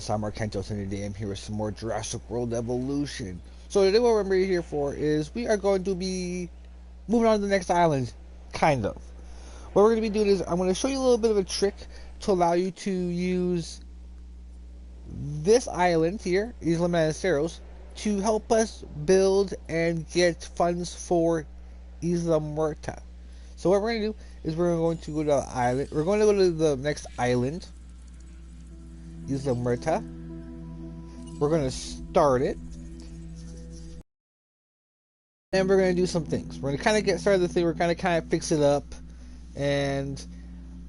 scientist. I'm Arkantos, and today I'm here with some more Jurassic World Evolution. So today what we're here for is we are going to be moving on to the next island, kind of. What we're going to be doing is I'm going to show you a little bit of a trick to allow you to use this island here, Isla Manaceros, to help us build and get funds for Isla Muerta. So what we're going to do is we're going to go to the island. We're going to go to the next island, Isla Muerta. We're going to start it. And we're going to do some things. We're going to kind of get started the thing. We're going to kind of fix it up and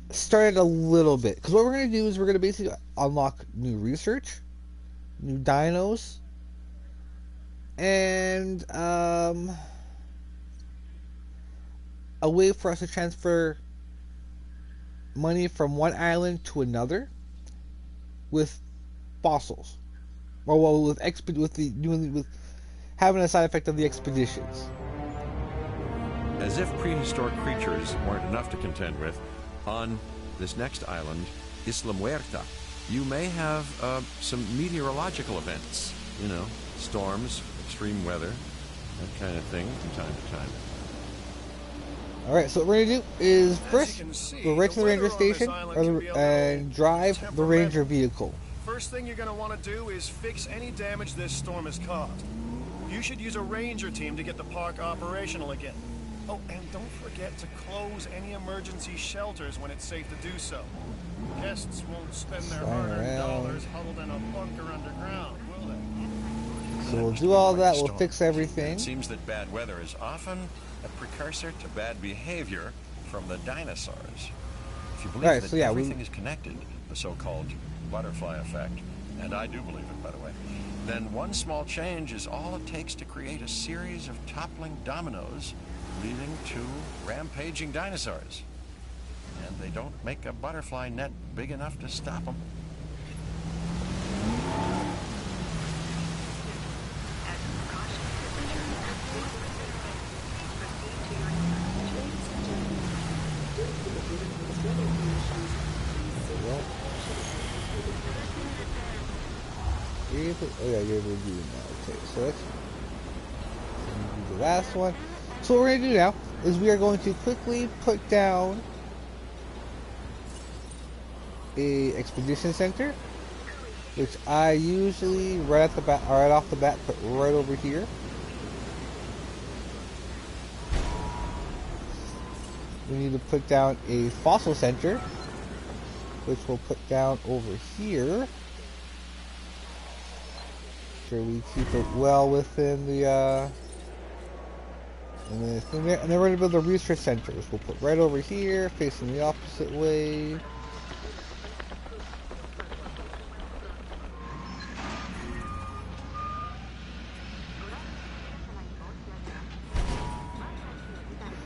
start it a little bit. Because what we're going to do is we're going to basically unlock new research, new dinos, and a way for us to transfer money from one island to another with fossils, or well, with having a side effect of the expeditions. As if prehistoric creatures weren't enough to contend with, on this next island, Isla Muerta, you may have some meteorological events. You know, storms, extreme weather, that kind of thing from time to time. Alright, so what we're going to do is first, go right to the ranger station and drive the ranger vehicle. First thing you're going to want to do is fix any damage this storm has caused. You should use a ranger team to get the park operational again. Oh, and don't forget to close any emergency shelters when it's safe to do so. Guests won't spend their hard-earned dollars huddled in a bunker underground, will they? So we'll do all that, we'll fix everything. It seems that bad weather is often a precursor to bad behavior from the dinosaurs. If you believe that everything is connected, the so-called butterfly effect, and I do believe it, by the way, then one small change is all it takes to create a series of toppling dominoes leading to rampaging dinosaurs. And they don't make a butterfly net big enough to stop them. Oh yeah, you're able to do that. Okay, so let's do the last one. So what we're going to do now is we are going to quickly put down a expedition center, which I usually right off the bat put right over here. We need to put down a fossil center, which we'll put down over here. Sure we keep it well within the and then we're gonna build the research centers. We'll put right over here, facing the opposite way.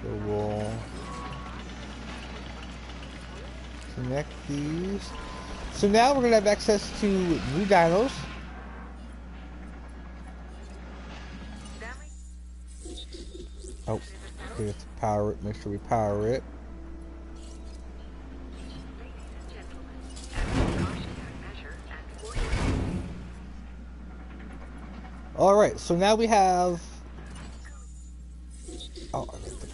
So we'll connect these. So now we're gonna have access to new dinos. Oh, we have to power it. Make sure we power it. Alright, so now we have... Oh, I got the...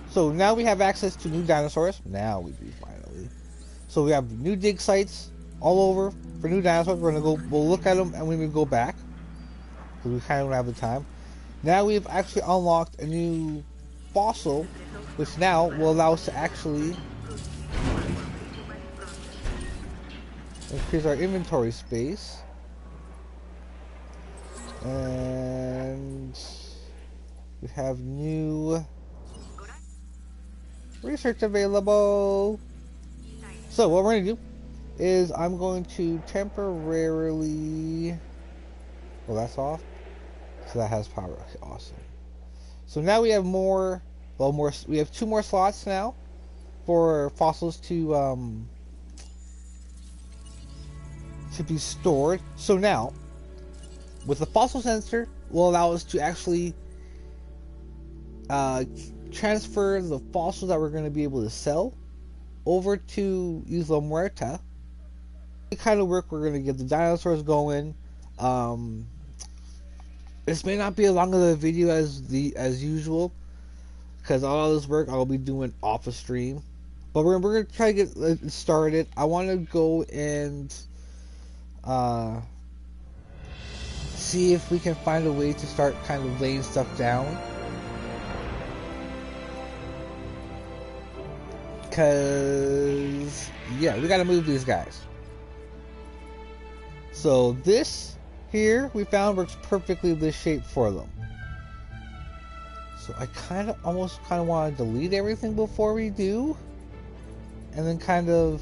So now we have access to new dinosaurs. Now we do, finally. So we have new dig sites all over for new dinosaurs. We're gonna go. We'll look at them and we will go back because we kind of don't have the time. Now we've actually unlocked a new fossil, which now will allow us to actually increase our inventory space, and we have new research available. So what we're gonna do is I'm going to temporarily... Well, that's off. So that has power. Okay, awesome. So now we have more... Well, we have 2 more slots now for fossils to be stored. So now, with the fossil sensor, will allow us to actually transfer the fossils that we're going to be able to sell over to Isla Muerta. The kind of work we're going to get the dinosaurs going. This may not be as long of a video as usual, because all this work I'll be doing off a stream. But we're going to try to get it started. I want to go and see if we can find a way to start kind of laying stuff down. Because, yeah, we got to move these guys. So this here we found works perfectly this shape for them. So I almost want to delete everything before we do. And then kind of...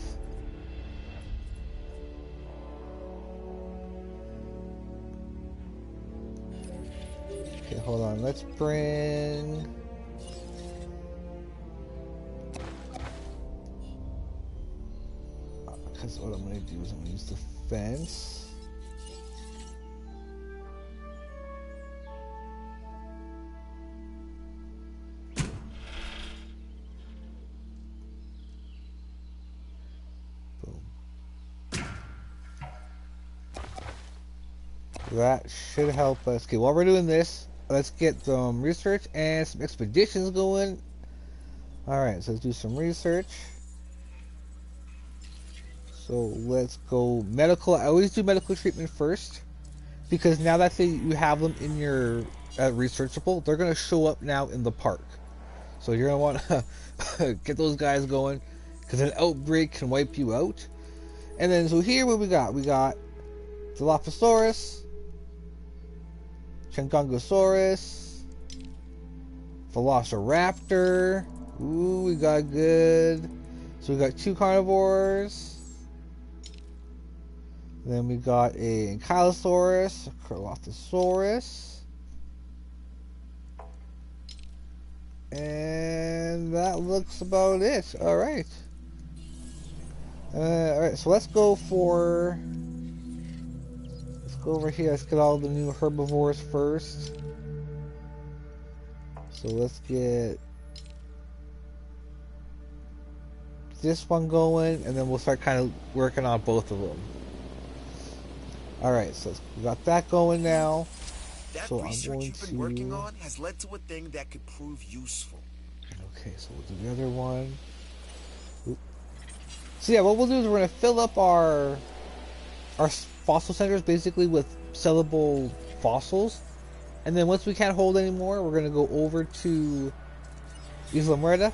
Okay, hold on. Let's bring... Because what I'm going to do is I'm going to use the fence. That should help us. Okay, while we're doing this, let's get some research and some expeditions going. Alright, so let's do some research. So let's go medical. I always do medical treatment first, because now that you have them in your researchable, they're going to show up now in the park. So you're going to want to get those guys going, because an outbreak can wipe you out. And then, so here what we got? We got Dilophosaurus, Chengongosaurus, Velociraptor. Ooh, we got good. So we got 2 carnivores. Then we got a Ankylosaurus, a Curlothosaurus. And that looks about it. Alright. Alright, so let's go for... Let's go over here. Let's get all the new herbivores first. So let's get this one going, and then we'll start kind of working on both of them. Alright, so we got that going now. That so research you've been working on has led to a thing that could prove useful. Okay, so we'll do the other one. Oop. So yeah, what we'll do is we're going to fill up our fossil centers basically with sellable fossils. And then once we can't hold anymore, we're going to go over to Isla Muerta,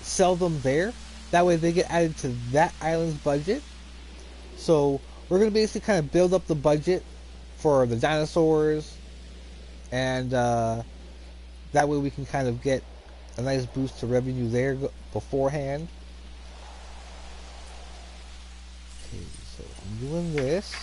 sell them there. That way they get added to that island's budget. So we're going to basically kind of build up the budget for the dinosaurs, and that way we can kind of get a nice boost to revenue there beforehand. Okay, so I'm doing this.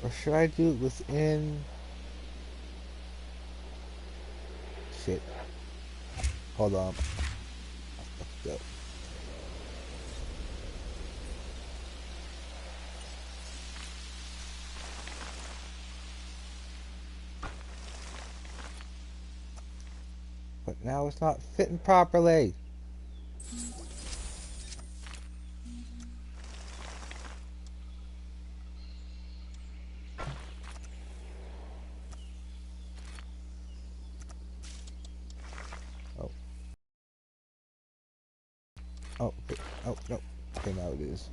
Or should I do it within... Shit. Hold on. Go. But now it's not fitting properly. Oh, okay. Oh, no. Okay, now it is.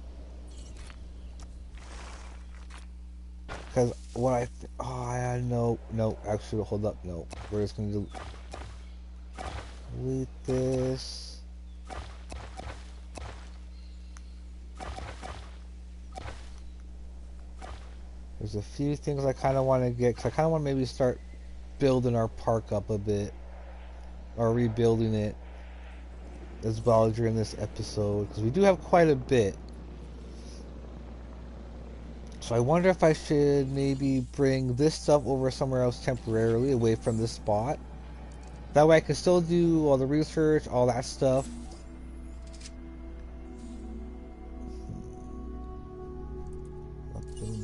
Because what I no, actually, hold up, no. We're just going to delete this. There's a few things I kind of want to get, because I kind of want to maybe start building our park up a bit, or rebuilding it as well during this episode, because we do have quite a bit. So I wonder if I should maybe bring this stuff over somewhere else temporarily, away from this spot. That way I can still do all the research, all that stuff.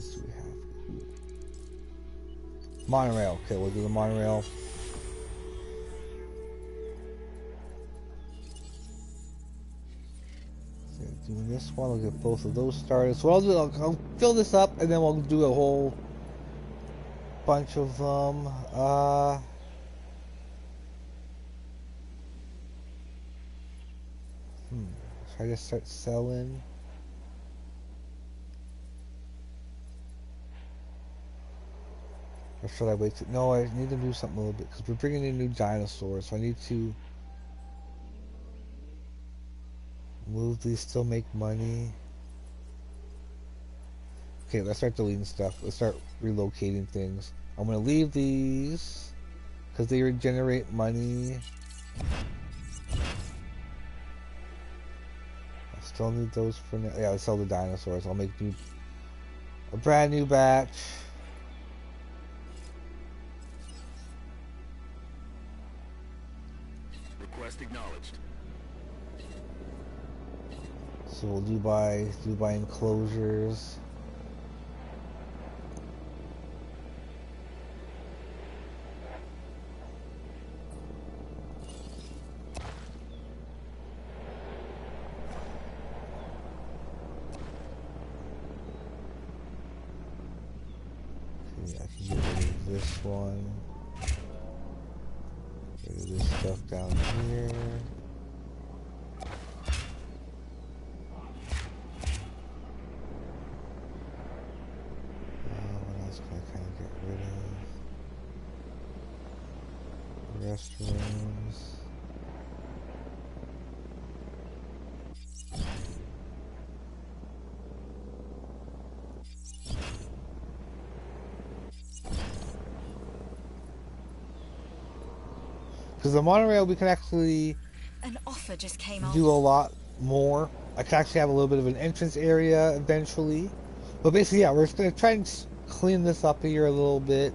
else do we have here? Monorail. Okay, we'll do the monorail. So doing this one, I'll get both of those started. So what I'll do, I'll fill this up, and then we'll do a whole bunch of them. Try to start selling. Or should I wait to... No, I need to do something a little bit, because we're bringing in new dinosaurs, so I need to move these, still make money. Okay, let's start deleting stuff. Let's start relocating things. I'm going to leave these, because they regenerate money. I still need those for now. Yeah, let's sell the dinosaurs. I'll make a brand new batch. Request acknowledged. So we'll do by enclosures. Okay, I can get rid of this one. Get rid of this stuff down here. Restrooms. Because the monorail, we can actually an offer just came do a lot more. I can actually have a little bit of an entrance area eventually. But basically, yeah, we're just going to try and clean this up here a little bit.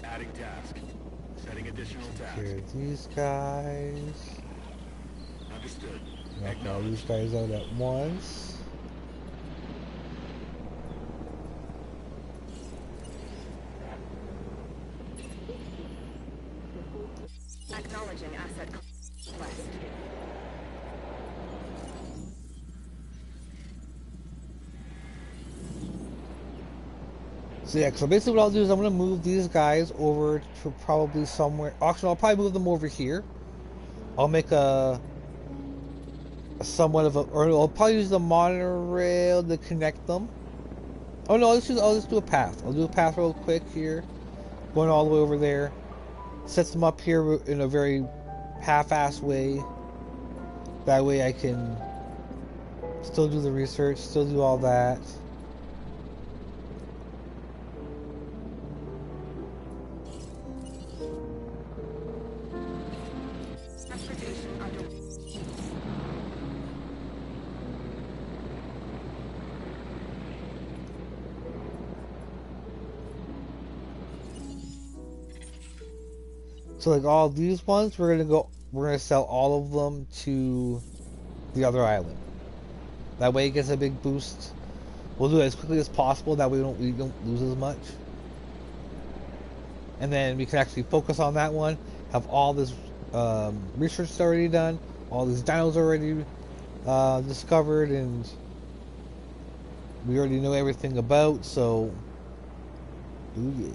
Adding task. Setting additional task. Here are these guys. Understood. Knock all these guys out at once. Acknowledging asset quest. So yeah, so basically what I'll do is I'm going to move these guys over to probably somewhere. Actually, I'll probably move them over here. I'll make a somewhat of a, or I'll probably use the monorail to connect them. Oh no, I'll just do a path. I'll do a path real quick here, going all the way over there. Sets them up here in a very half-assed way. That way I can still do the research, still do all that. So like all these ones, we're gonna sell all of them to the other island. That way it gets a big boost. We'll do it as quickly as possible. That way we don't lose as much. And then we can actually focus on that one. Have all this research already done. All these dinos already discovered, and we already know everything about. So, ooh yeah.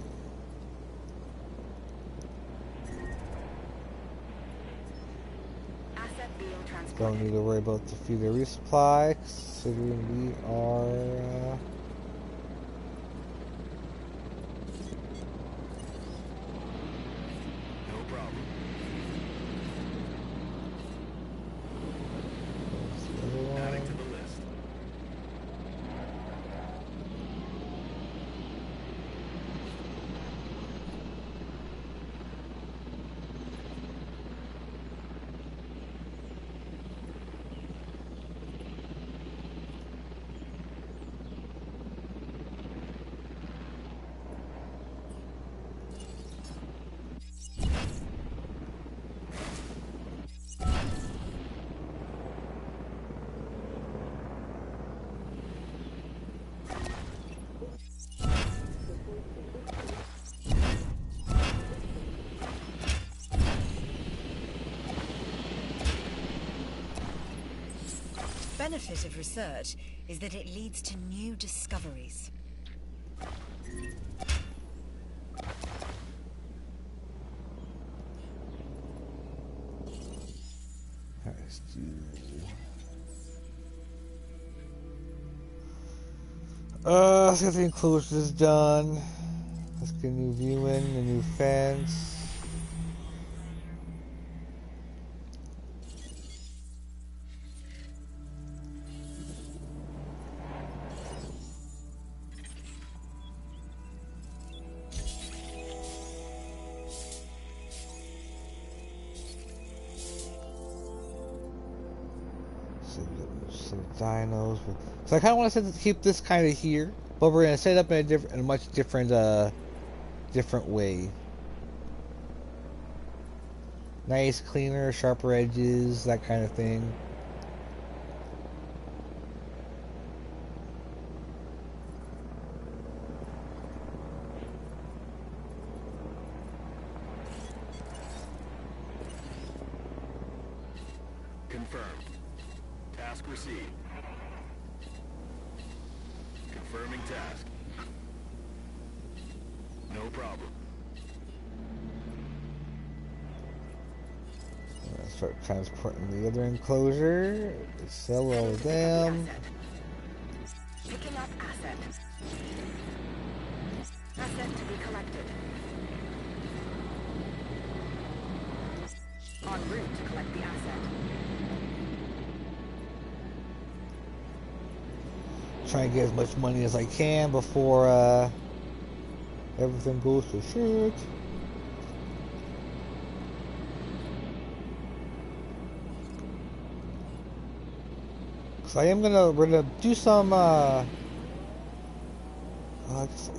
Don't need to worry about the feeder resupply, considering we are... No problem. Adding to the list. benefit of research is that it leads to new discoveries. Let's do... let's get the enclosures done. Let's get a new view in, a new fence. Some dinos. So I kind of want to keep this kind of here, but we're gonna set it up in a much different way. Nice, cleaner, sharper edges, that kind of thing. Confirmed. Task received. Confirming task. No problem. Start transporting the other enclosure. Sell all of them. Picking up asset. Asset to be collected. En route to collect the asset. Try and get as much money as I can before everything goes to shit. So we're gonna do some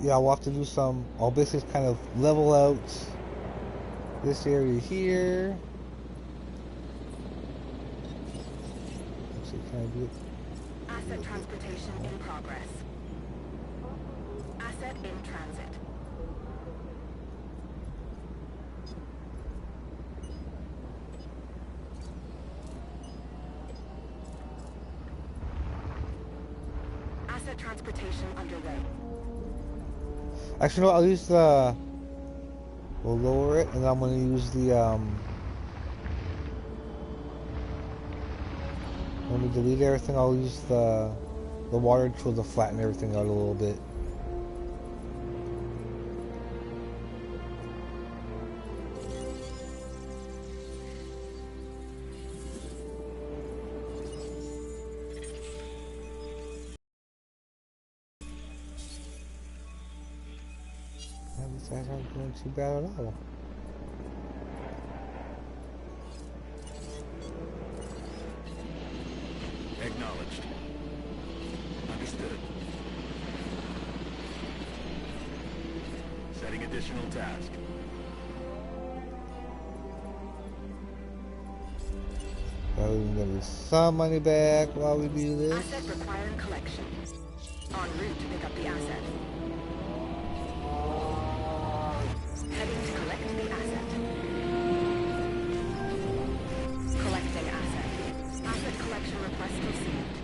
yeah, I'll have to do some, I'll basically kind of level out this area here. Actually, can I do it? Asset transportation in progress. Asset in transit. Asset transportation underway. Actually, no, I'll use we'll lower it, and then I'm gonna use when we delete everything, I'll use the water tool to flatten everything out a little bit. These guys aren't doing too bad at all. Acknowledged. Understood. Setting additional task. Probably gonna get some money back while we do this. Asset requiring collection. En route to pick up the asset. Heading to collect the asset. Collecting asset. Asset collection request received.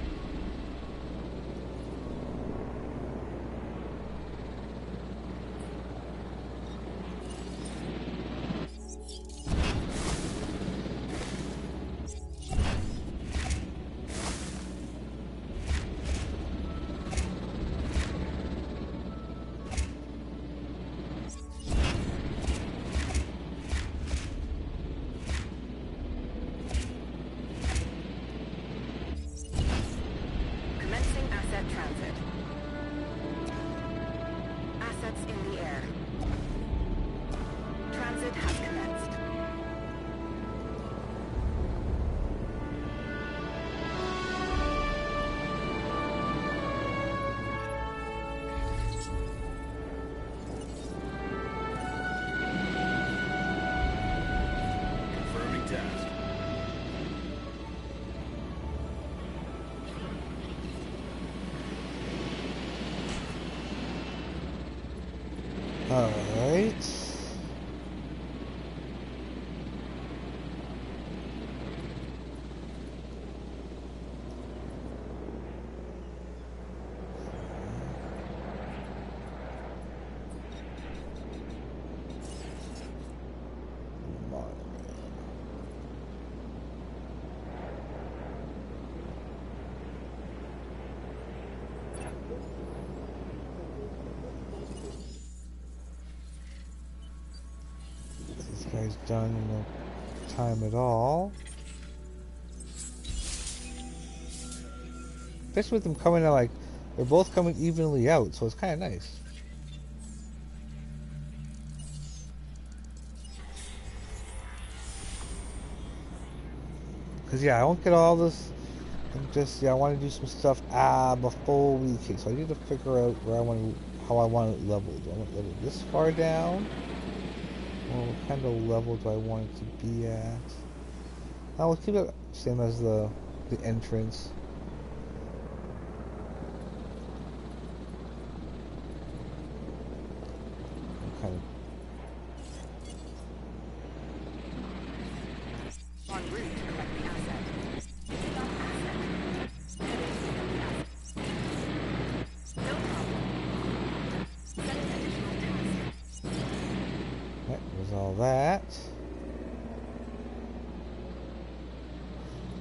Transit. Assets in the air. Transit has commenced. Confirming task. Alright. is done in no time at all. Especially with them coming out like they're both coming evenly out, so it's kind of nice. Cause yeah, I won't get all this. I'm just I want to do some stuff before we kick. So I need to figure out where I want to, how I want it leveled. Do I want it leveled this far down? Or what kind of level do I want it to be at? I will keep it same as the entrance. Kind of. En route to collect the asset. Stop asset. No problem. Set an additional task. That was all that.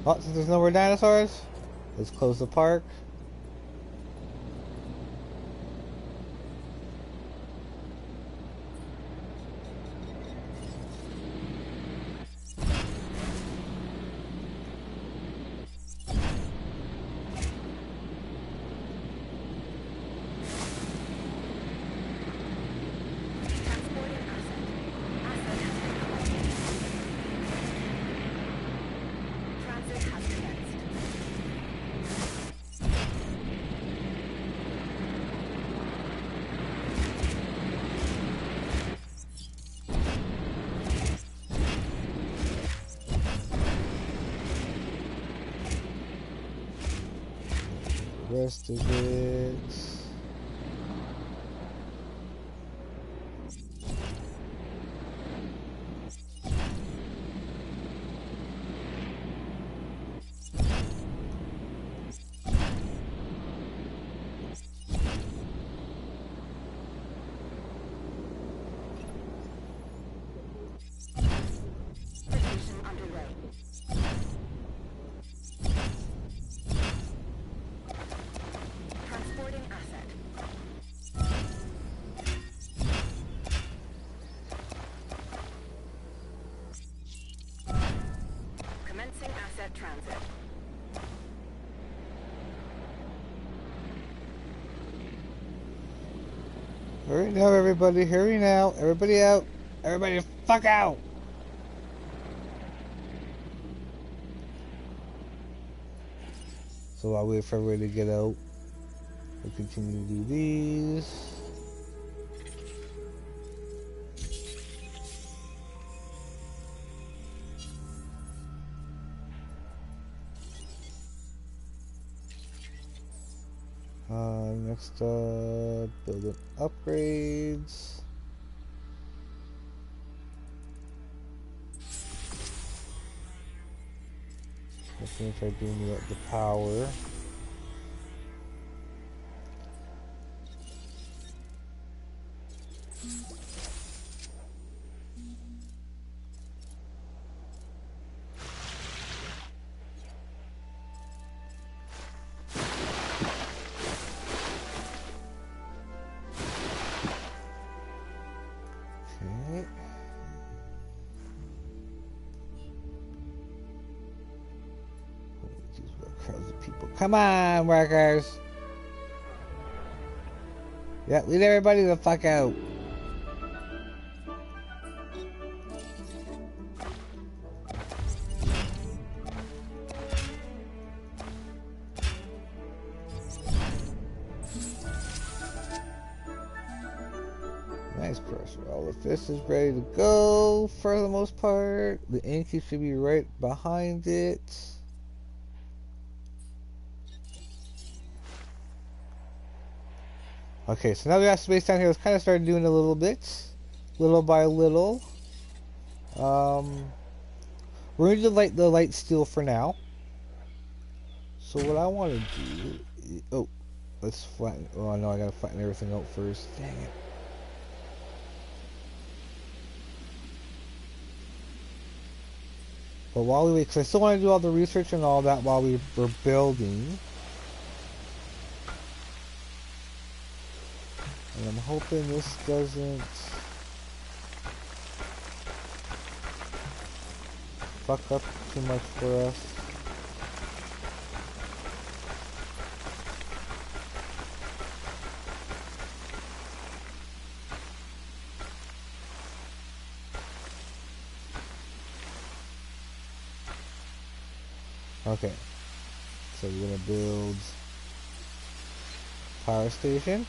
Oh, since there's no more dinosaurs, let's close the park. Rest of it. Preparation underway. Transporting asset. Commencing asset transit. Hurry now, everybody. Hurry now. Everybody out. Everybody the fuck out. So I'll wait for everybody to get out. We'll continue to do these. Next building upgrades. Let's see if I do need the power. Okay. These crowds of people. Come on, workers. Yeah, lead everybody the fuck out. Nice pressure. All the fish is ready to go for the most part. The Inky should be right behind it. Okay, so now we got space down here. Let's kind of start doing a little bit. Little by little. We're going to do the light steel for now. So what I want to do... Oh, let's flatten... Oh, no, I got to flatten everything out first. Dang it. But while we wait, because I still want to do all the research and all that while we're building. And I'm hoping this doesn't... fuck up too much for us. Okay, so we're gonna build power station.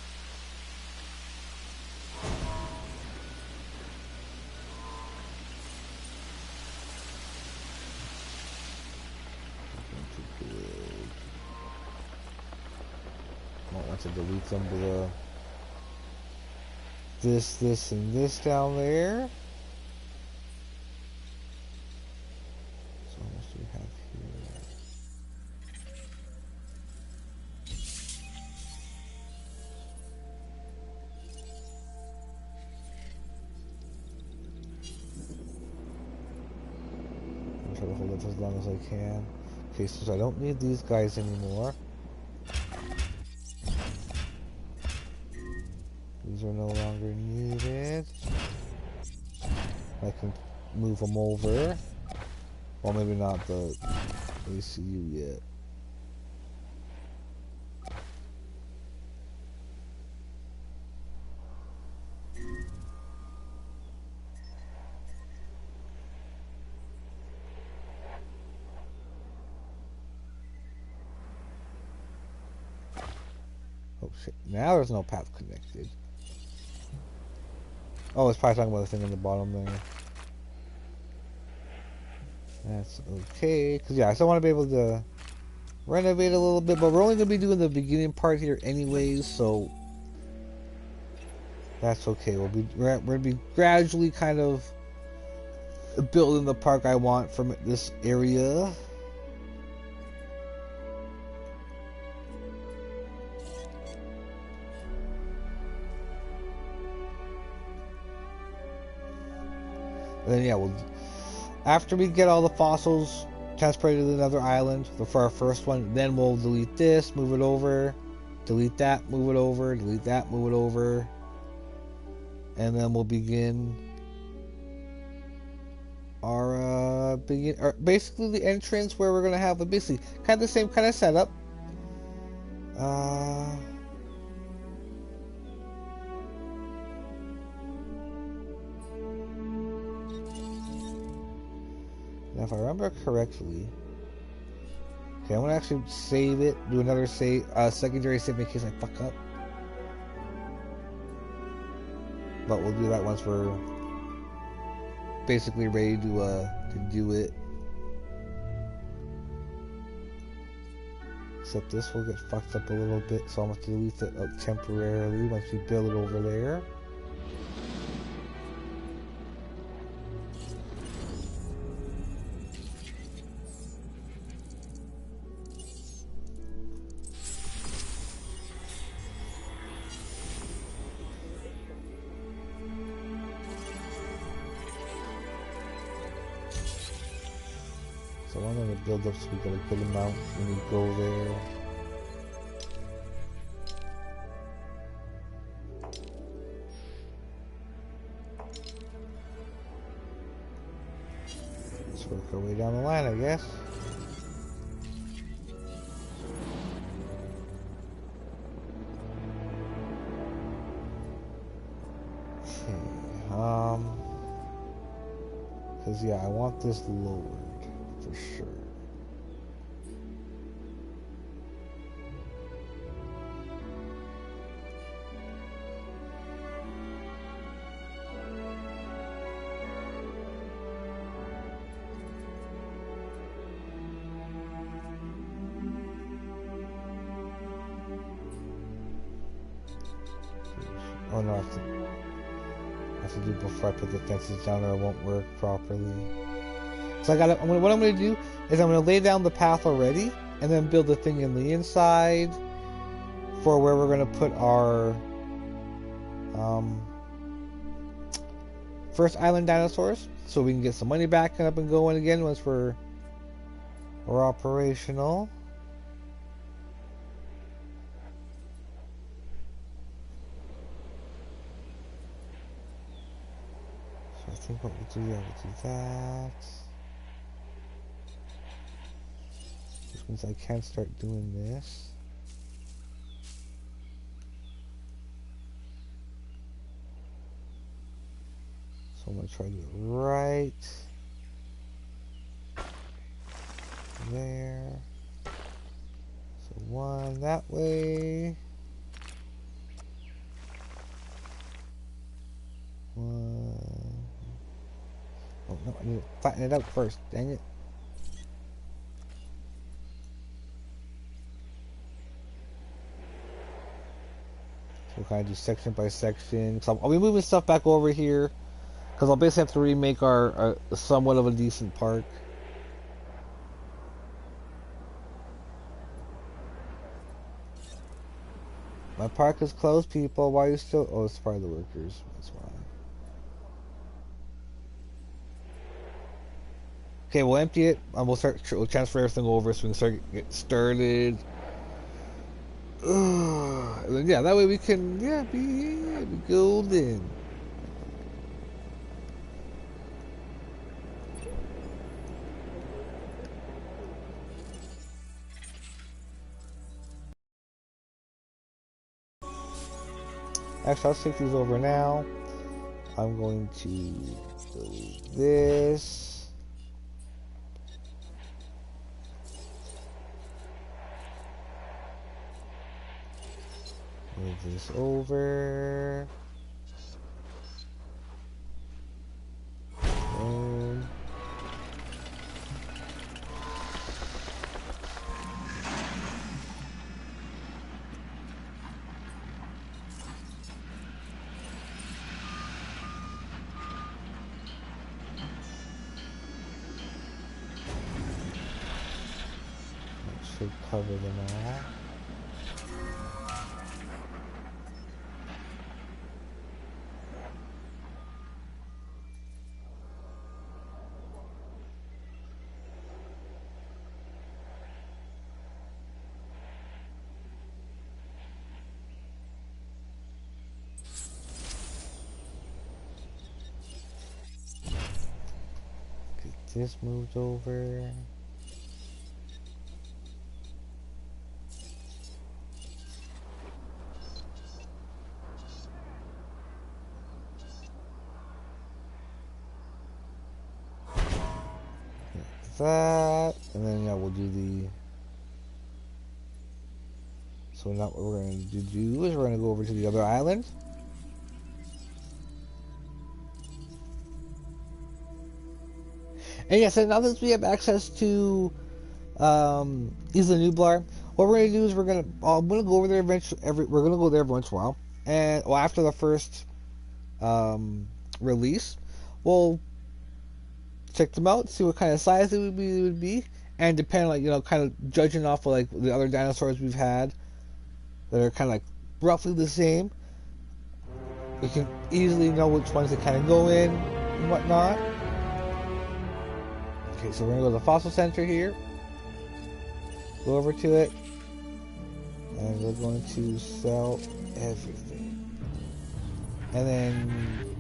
I don't want to delete some of the this, and this down there. So how much do we have here? I'm trying to hold it as long as I can. Okay, so I don't need these guys anymore. These are no longer needed. I can move them over. Well, maybe not the ACU yet. Oh shit, now there's no path connected. Oh, it's probably talking about the thing in the bottom there. That's okay, because yeah, I still want to be able to renovate a little bit, but we're only going to be doing the beginning part here anyways, so that's okay. We're going to be gradually kind of building the park I want from this area. And then yeah, after we get all the fossils transported to another island for our first one, then we'll delete this, move it over, delete that, move it over, delete that, move it over, and then we'll begin our basically the entrance where we're gonna have basically kind of the same kind of setup. Now, if I remember correctly, okay, I'm gonna actually save it, do another save, secondary save in case I fuck up. But we'll do that once we're basically ready to do it. Except this will get fucked up a little bit, so I'm gonna have to delete it temporarily once we build it over there. So I'm gonna build up so we get a good amount when we go there. Let's work our way down the line, I guess. Okay, because yeah, I want this lowered for sure. Oh no, I have to do before I put the fences down or it won't work properly. So what I'm going to do is I'm going to lay down the path already and then build the thing in the inside for where we're going to put our first island dinosaurs, so we can get some money back and up and going again once we're operational. So I think what we'll do, yeah, we'll do that. which means I can't start doing this. So I'm going to try to do it right there. So one that way. One. Oh no, I need to flatten it out first. Dang it. So we'll kind of do section by section. So I'll be moving stuff back over here because I'll basically have to remake our somewhat of a decent park. My park is closed, people. Why are you still? Oh, it's part of the workers. That's why. Okay, we'll empty it. We'll transfer everything over so we can get started. And then, yeah, that way we can be golden. Actually, I'll take these over now. I'm going to delete this. Move this over. And that should cover them all. This moved over. That, and then yeah, we'll do the. So now what we're going to do is we're going to go over to the other island. And yes, and now that we have access to Isla Nublar, what we're gonna do is I'm gonna go over there eventually. We're gonna go there every once in a while, and after the first release, we'll check them out, see what kind of size it would be, and depending, like, kind of judging off of like the other dinosaurs we've had that are kind of like roughly the same, we can easily know which ones to kind of go in and whatnot. Okay, so we're gonna go to the fossil center here. Go over to it, and we're going to sell everything. And then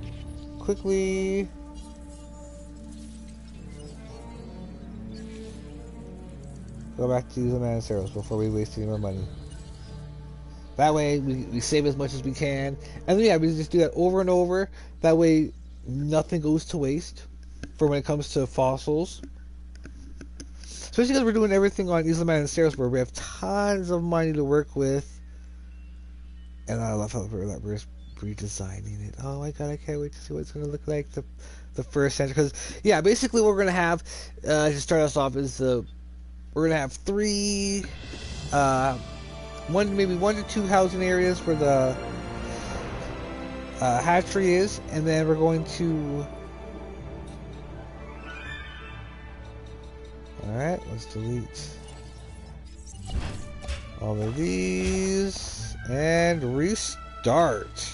quickly go back to the Manaceros before we waste any more money. That way we save as much as we can. And then, yeah, we just do that over and over. That way nothing goes to waste for when it comes to fossils. Especially because we're doing everything on Isla Manaceros where we have tons of money to work with. And I love how we're redesigning it. Oh my god, I can't wait to see what it's going to look like the first center. Because, yeah, basically what we're going to have, to start us off, is we're going to have three, maybe one to two housing areas where the hatchery is. And then we're going to... Alright, let's delete all of these and restart.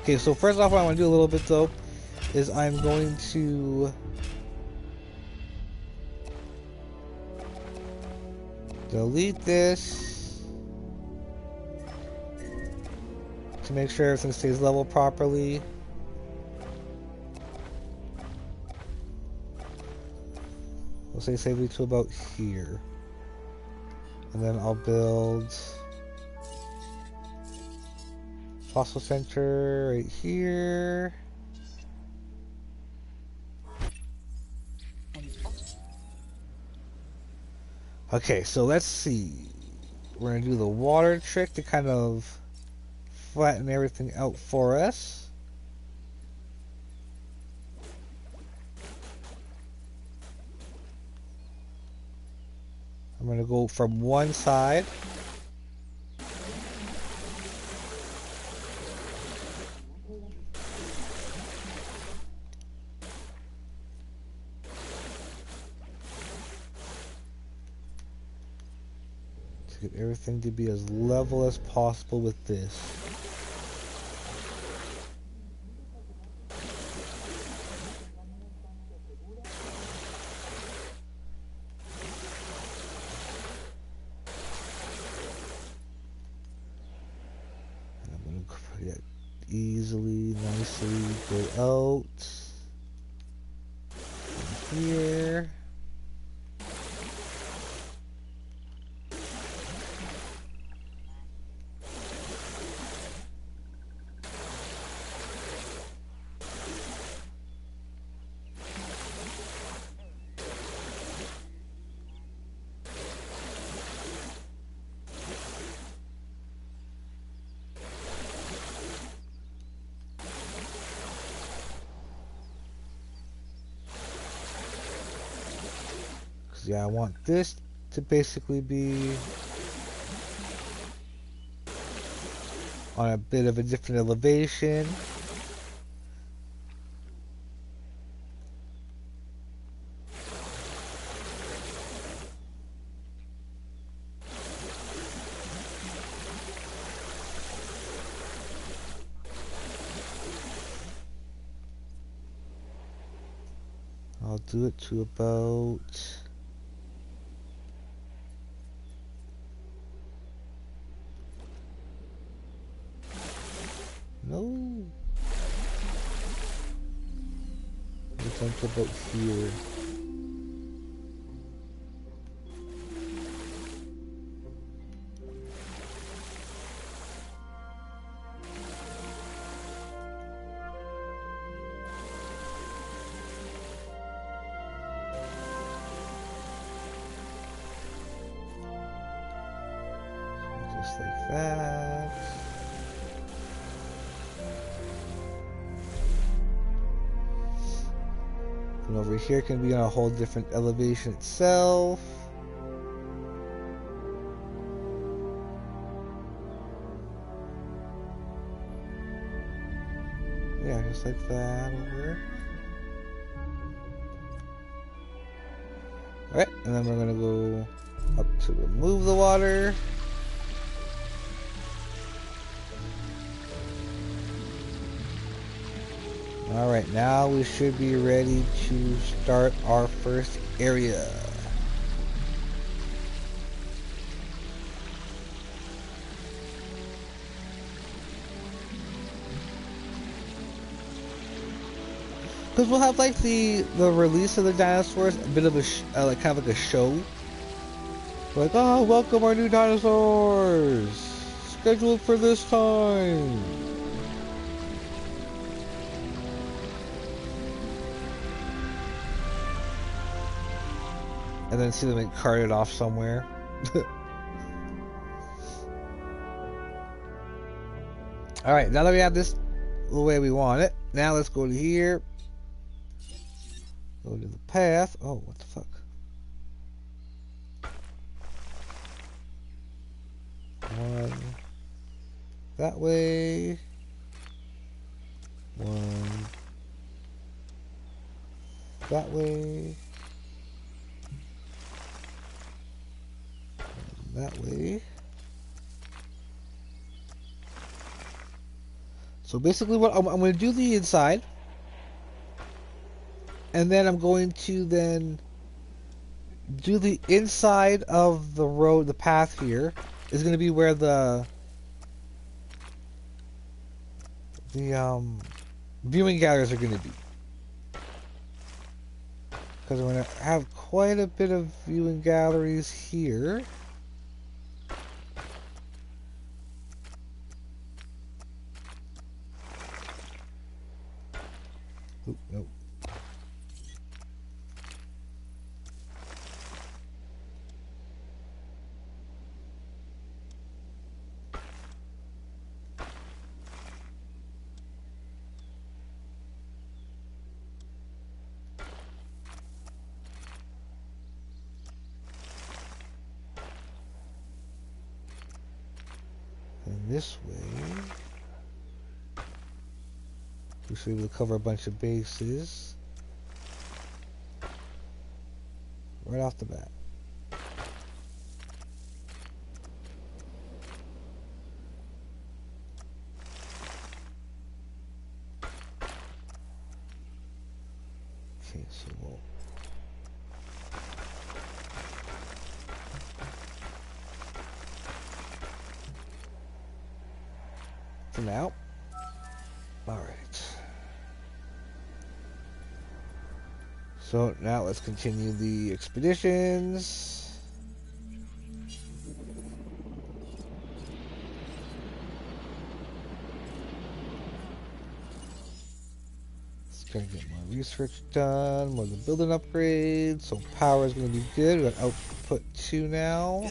Okay, so first off, what I want to do a little bit though is I'm going to delete this to make sure everything stays level properly. We'll say safely to about here. And then I'll build fossil center right here. Okay, so let's see. We're gonna do the water trick to kind of flatten everything out for us. I'm gonna go from one side. To get everything to be as level as possible with this. Easily, nicely go out here. Yeah, I want this to basically be on a bit of a different elevation. I'll do it to about... No. It's up to about here. Just like that. And over here can be on a whole different elevation itself. Yeah, just like that over. Alright, and then we're gonna go up to remove the water. Alright, now we should be ready to start our first area. Because we'll have like the release of the dinosaurs, a bit of a like kind of like a show. Like, oh, welcome our new dinosaurs, scheduled for this time. And then see them get carted off somewhere. Alright, now that we have this the way we want it, now let's go to here. Go to the path. Oh, what the fuck? One that way. One that way. That way. So basically what I'm going to do the inside, and then I'm going to then do the inside of the road. The path here is going to be where the viewing galleries are going to be, because we're going to have quite a bit of viewing galleries here. this way, we should be able to cover a bunch of bases right off the bat. Okay, so we'll for now. Alright. So now let's continue the expeditions. Let's try to get more research done, more of the building upgrades. So power is going to be good. We got output 2 now.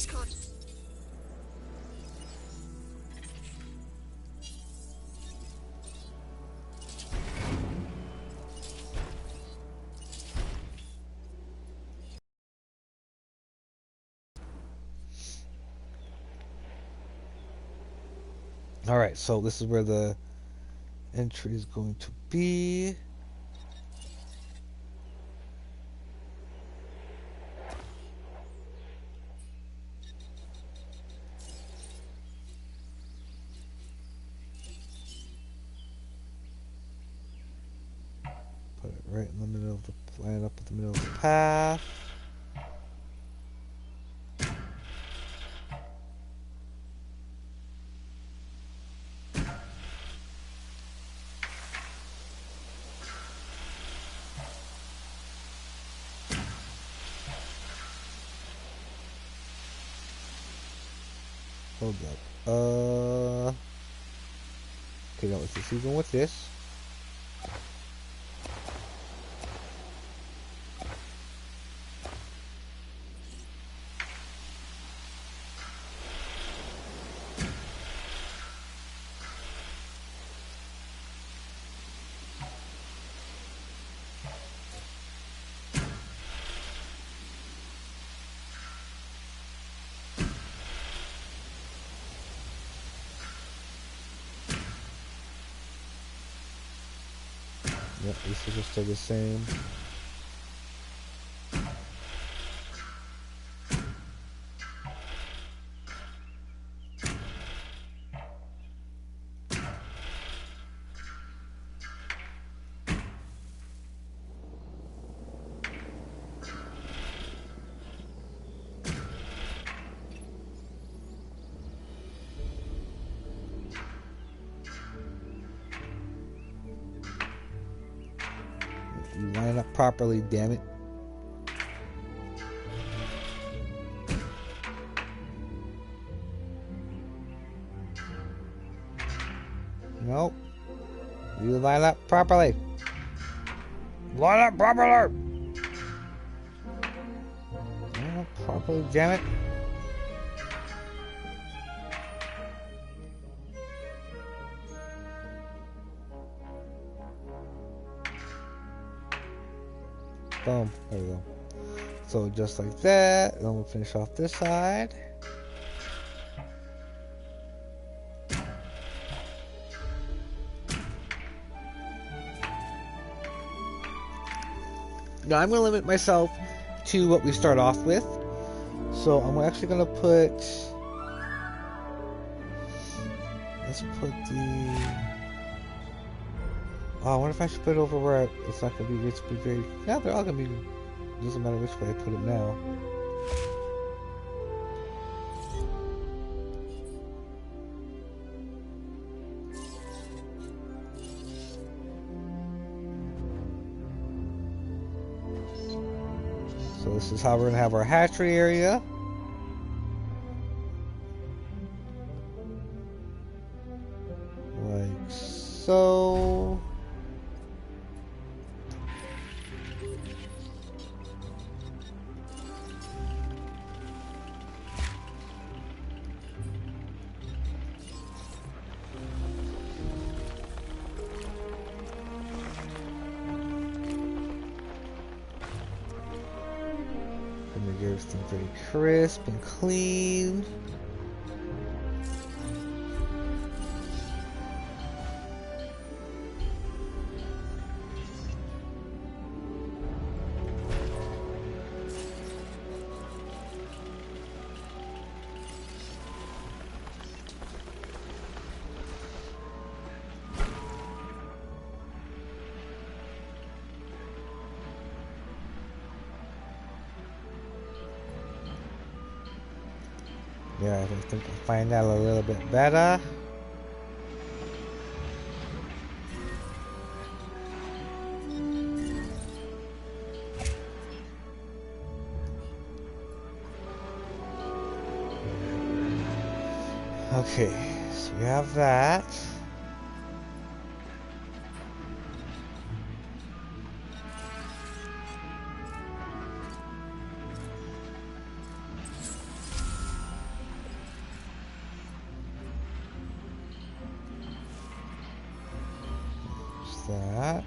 Alright, so this is where the entry is going to be. Put it right in the middle of the line up at the middle of the path. Hold up. Okay, now let's just even with this. Yep, these are just still the same. You line up properly, damn it. Nope. You line up properly. Line up properly. Line up properly, damn it. Boom. There we go. So just like that, and then we'll finish off this side. Now I'm going to limit myself to what we start off with. So I'm actually going to put... Let's put the... Oh, I wonder if I should put it over where it's not going to be... It's very... Yeah, they're all going to be... It doesn't matter which way I put it now. So this is how we're going to have our hatchery area. Like so. Make everything very crisp and clean. Yeah, I think I'll find out a little bit better. Okay, so we have that. That.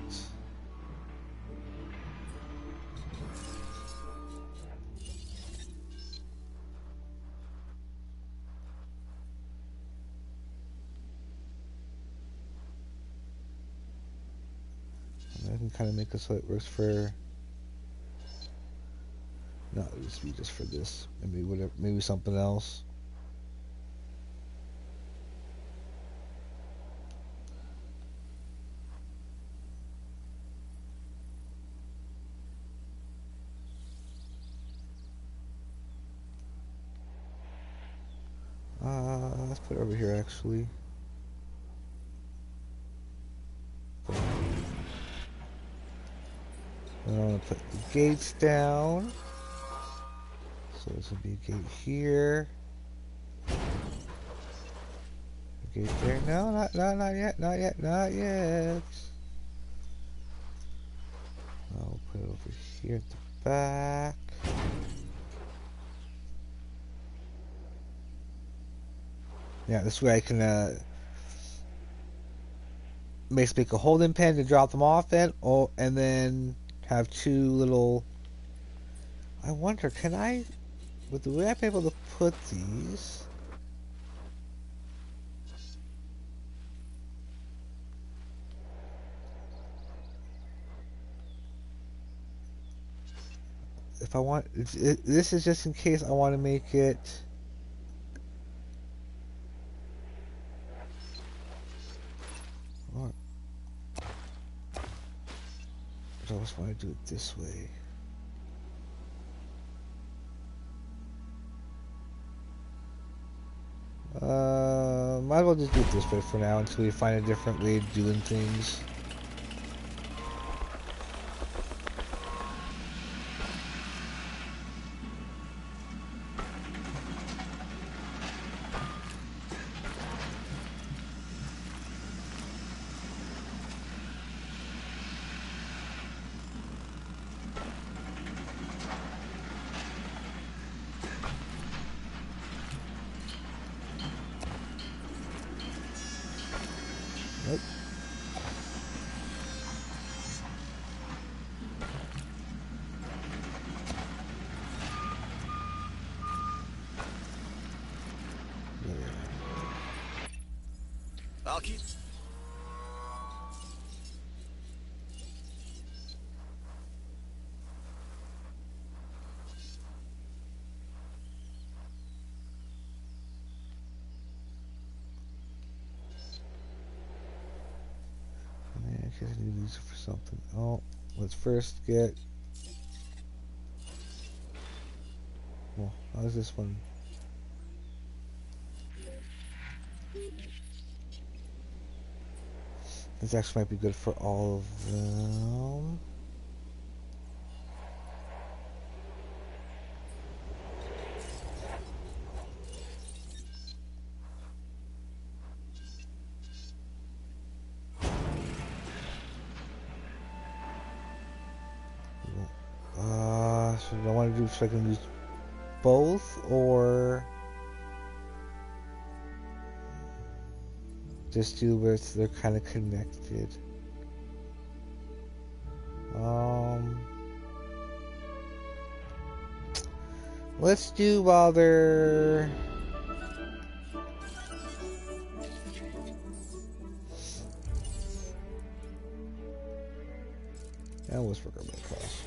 And I can kind of make it so it works for. No, it used to be just for this. Maybe whatever. Maybe something else. Let's put it over here actually. And I'm gonna put the gates down. So this will be a gate here. A gate there. No, not yet, not yet, not yet. I'll put it over here at the back. Yeah, this way I can make a holding pen to drop them off in, and then have two little. I wonder, can I, with the way I'm able to put these? If I want, this is just in case I want to make it. Or, I always want to do it this way. Might as well just do it this way for now until we find a different way of doing things. Nope. I'll keep. I need these for something. Oh, let's first get. Well, how's this one? This actually might be good for all of them. So I want to do so I can use both, or just do where they're kind of connected. Let's do while they're. And let's work on my class.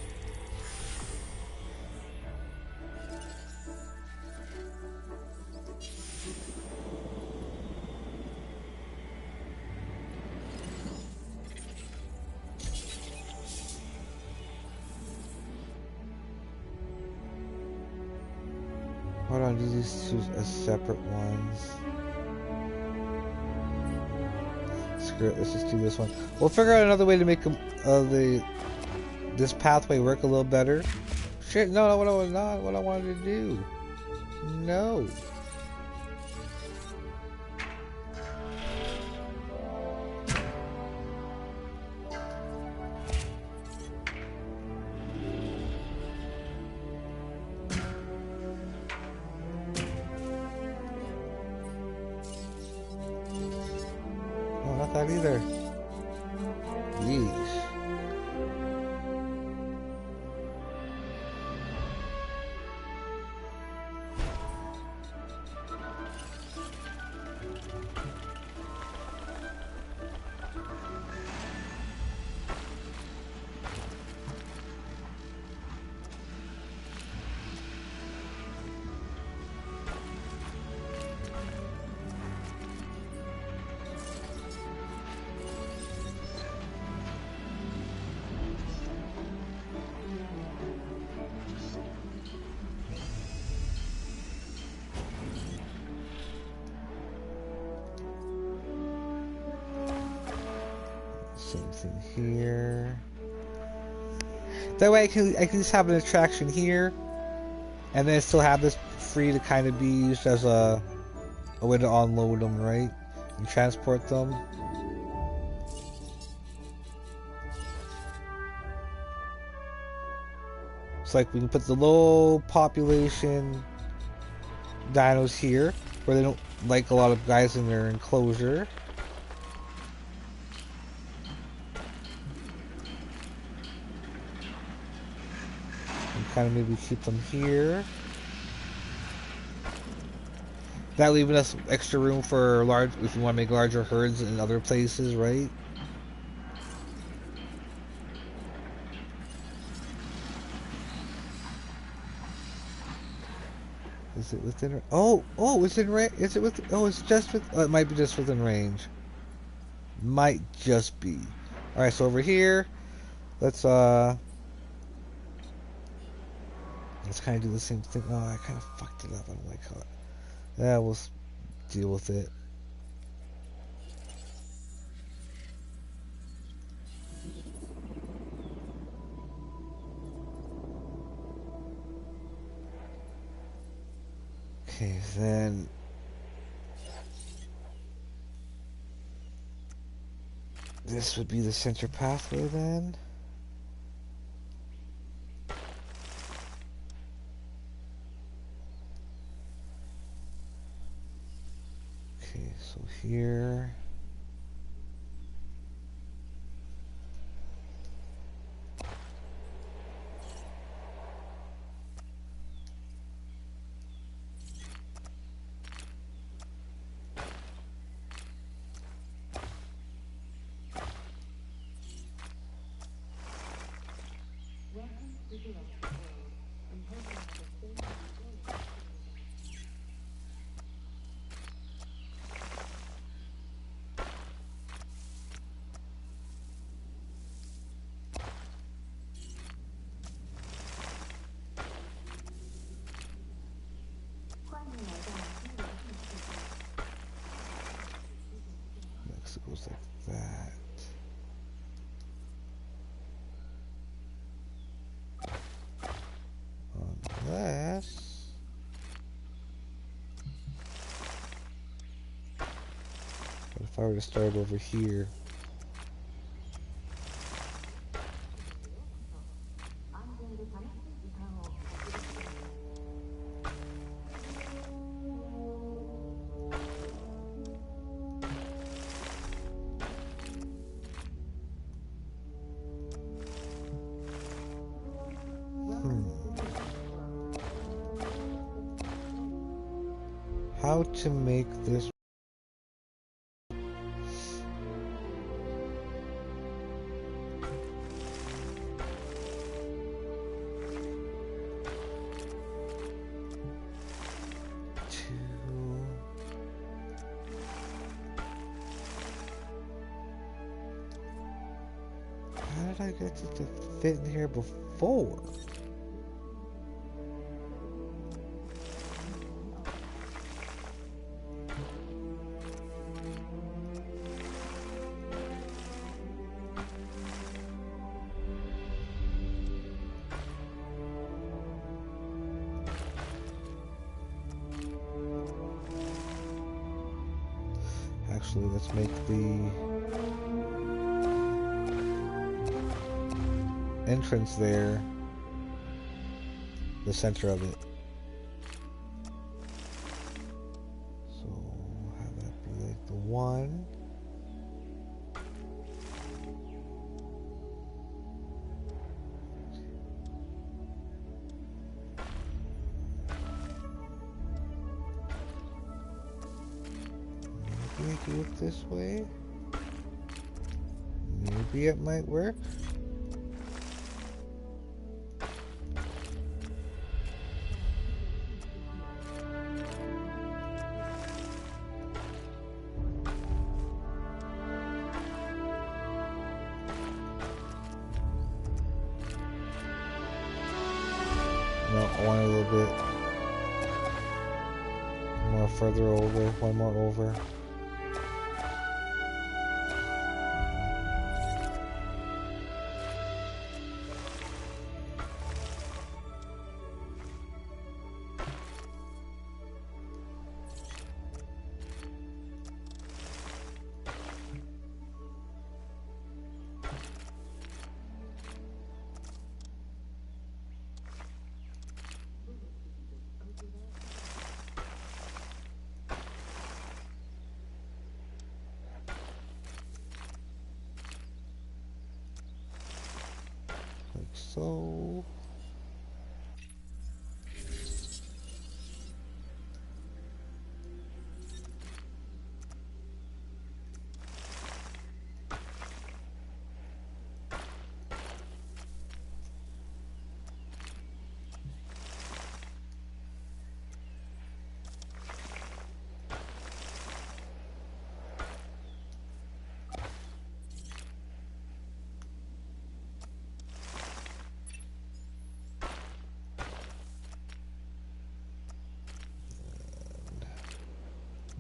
Hold on, do these two as separate ones? Screw it, let's just do this one. We'll figure out another way to make this pathway work a little better. Shit, no, not what I wanted to do. No. Oh, not that either. Yeesh. Same thing here. That way I can just have an attraction here, and then still have this free to kind of be used as a way to unload them, right? And transport them. It's like we can put the low population dinos here, where they don't like a lot of guys in their enclosure. Kind of maybe keep them here. That leaving us extra room for large, if you want to make larger herds in other places, right? Is it within? Oh, it's in range. Is it with? Oh, it's just with. Oh, it might be just within range. Might just be. All right, so over here, let's kind of do the same thing. Oh, I kind of fucked it up. I don't like how it... Yeah, we'll deal with it. Okay, then... This would be the center pathway then. Okay, so here... Next it goes like that. Unless... What if I were to start over here? How to make this How did I get it to fit in here before? actually. Let's make the entrance there the center of it. So have that be like the one. Maybe do it this way. Maybe it might work. No, I want a little bit more further over, one more over. Like so.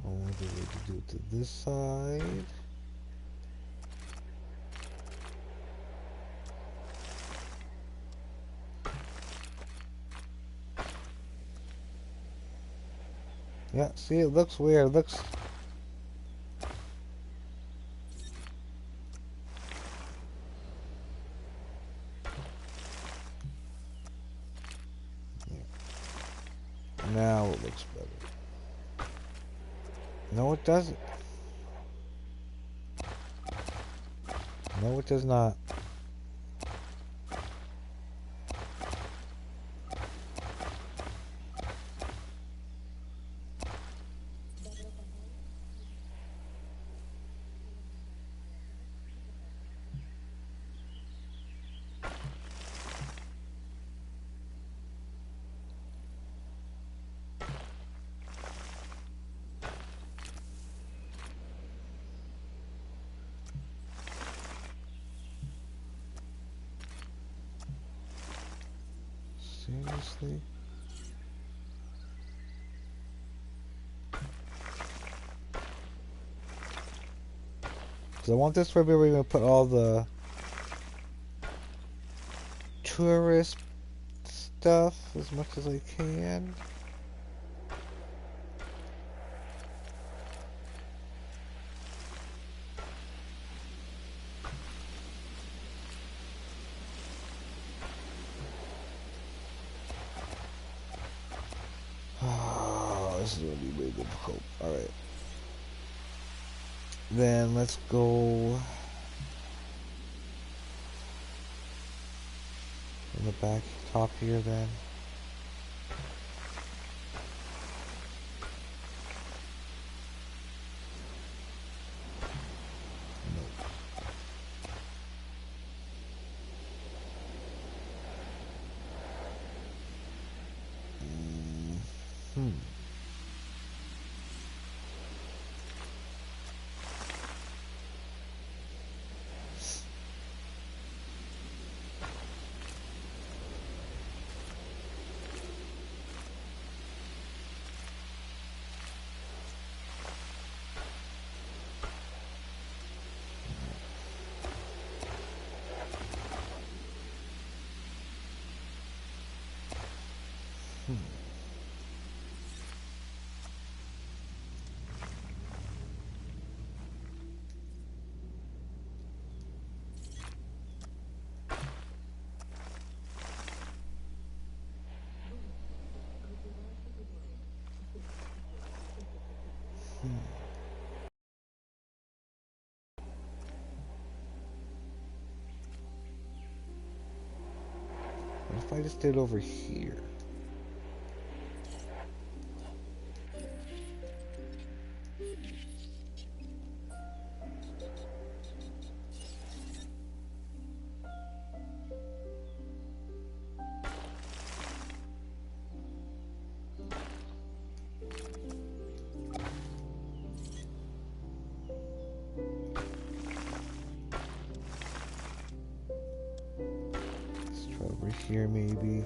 Only the way to do it to this side. Yeah, see, it looks weird. It looks. Yeah. Now it looks better. No, it doesn't. No, it does not. Seriously? Because I want this where we're going to put all the tourist stuff as much as I can. This is going to be really difficult. Alright. Then let's go in the back top here then. I just did over here? Over here, maybe.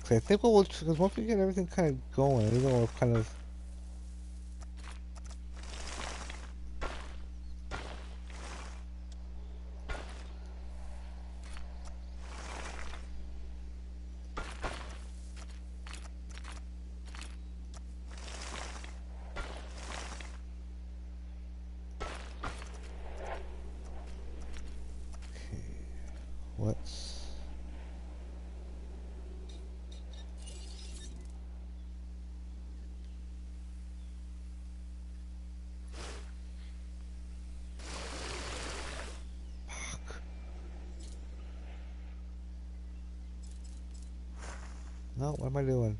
Okay, I think we'll, because once we get everything kind of going, then we'll kind of. Okay, let's. No, what am I doing?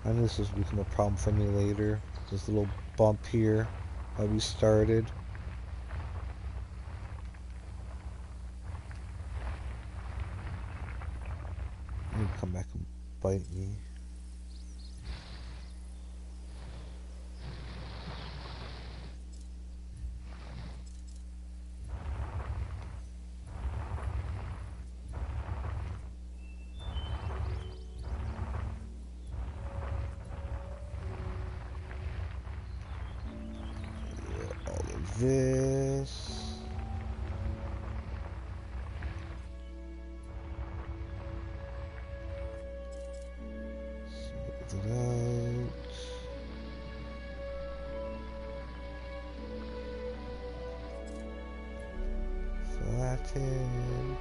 I know this will become a problem for me later. This little bump here that we started. You come back and bite me. This. Smooth it out. Flatten.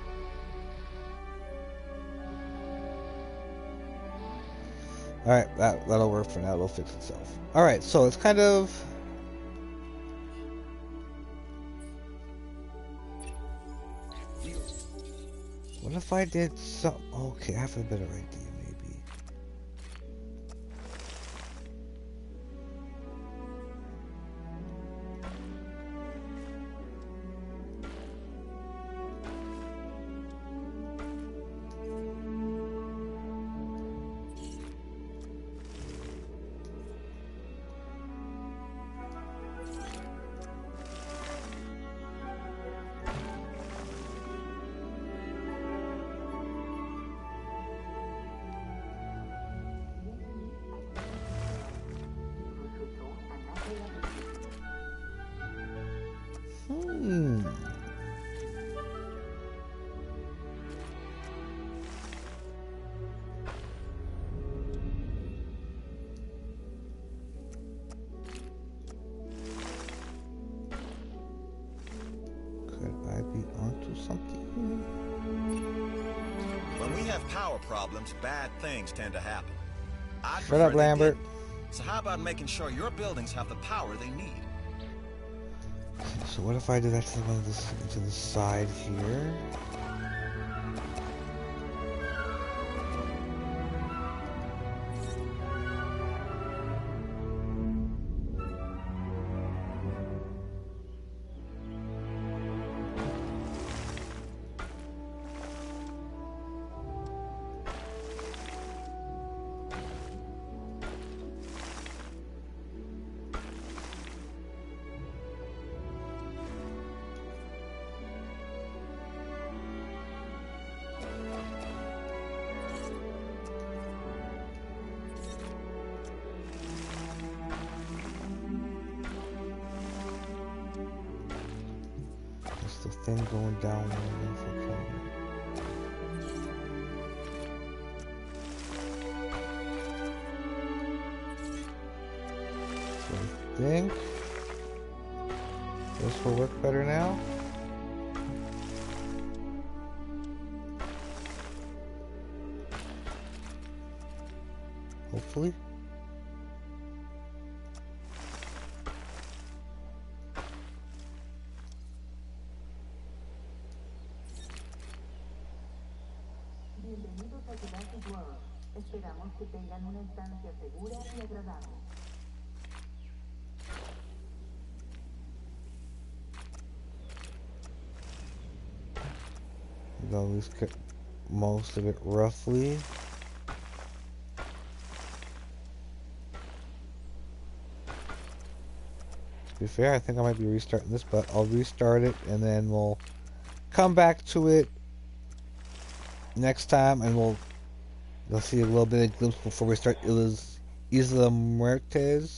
Alright, that'll work for now. It'll fix itself. Alright, so it's kind of. What if I did some... Okay, I have a better idea, maybe. Could I be onto something? When we have power problems, bad things tend to happen. Shut up, Lambert. So how about making sure your buildings have the power they need? So what if I did actually one of this to the side here? thing going down. So I think this will work better now. Hopefully. Bienvenidos a Jurassic World. Esperamos que tengan una estancia segura y agradable. We'll always cut most of it roughly. To be fair, I think I might be restarting this, but I'll restart it and then we'll come back to it next time, and you'll see a little bit of glimpse before we start Isla Muerta.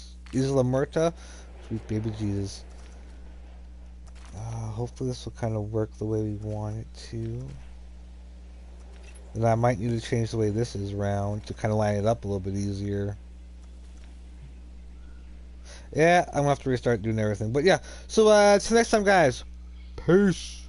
Sweet baby Jesus. Hopefully this will kind of work the way we want it to. And I might need to change the way this is round to kind of line it up a little bit easier. Yeah, I'm gonna have to restart doing everything. But yeah, so till next time, guys. Peace.